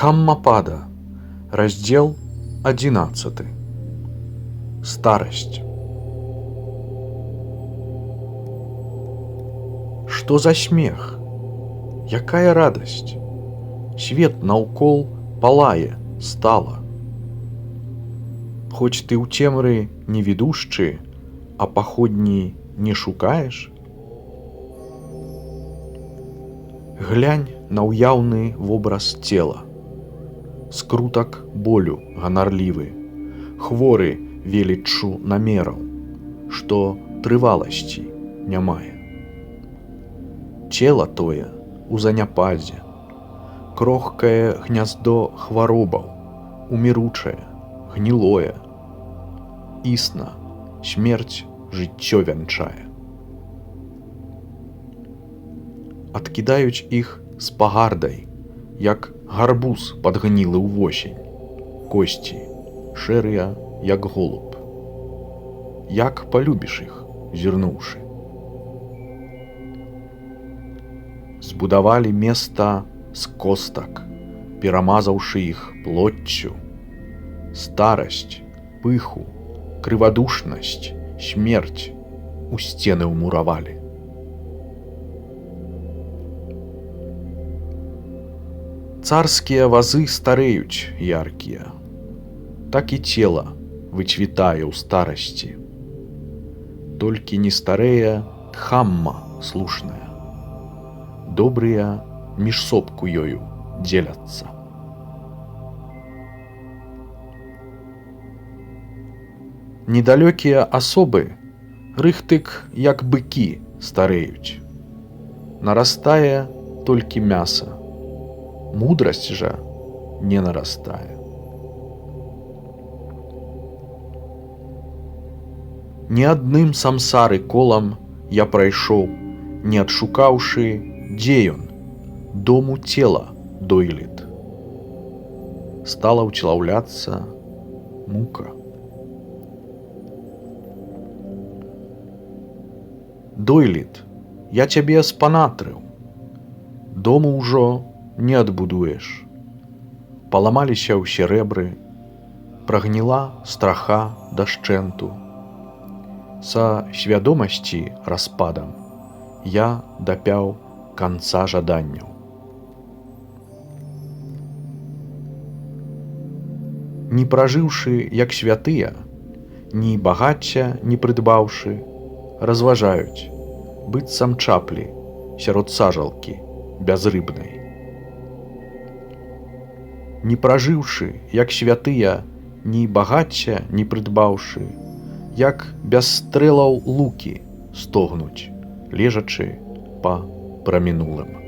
Дхаммапада, раздел 11. Старость. Что за смех? Якая радость? Свет наўкол палае стала. Хоць ты ў цемры не ведушчы, а паходні не шукаеш? Глянь на ўяўны вобраз цела. Скрутак болю ганарлівы, хворы веліччу намераў, што трываласці не мае. Цела тое у заняпадзе, крохкае гняздо хваробаў, уміручае, гнілое. Існа смерць жыццё вянчае. Адкідаюць іх з пагардай, як гарбуз падгнілы ўвосень, косці шэрыя, як голуб. Як палюбіш іх, зірнуўшы? Збудавалі места з костак, перамазаўшы іх плоццю. Старасць, пыху, крывадушнасць, смерць у сцены ўмуравалі. Царскія вазы стареюць яркія, так і цела выцвітае ў старасці. Толькі не старэе Дхамма слушная. Добрыя між сопку ёю дзеляцца. Недалёкія асобы рыхтык, як быкі, стареюць. Нарастае толькі мяса. Мудрасць жа не нарастае. Ні адным самсары колам я прайшоў, не адшукаўшы, дзе ён, дому цела дойлід. Стала ўчлаўляцца мука. Дойлід, я цябе спанатрыў. Дому ўжо не адбудуеш. Паламаліся ўсе рэбры, прагніла страха дашчэнту. Са свядомасці распадам я дапяў канца жаданняў. Не пражыўшы, як святыя, ні багацця не прыдбаўшы, разважаюць, быццам чаплі сярод сажалкі бязрыбнай. Не пражыўшы, як святыя, ні багацця не прыдбаўшы, як без стрэлаў лукі стогнуць, лежачы па прамінулым.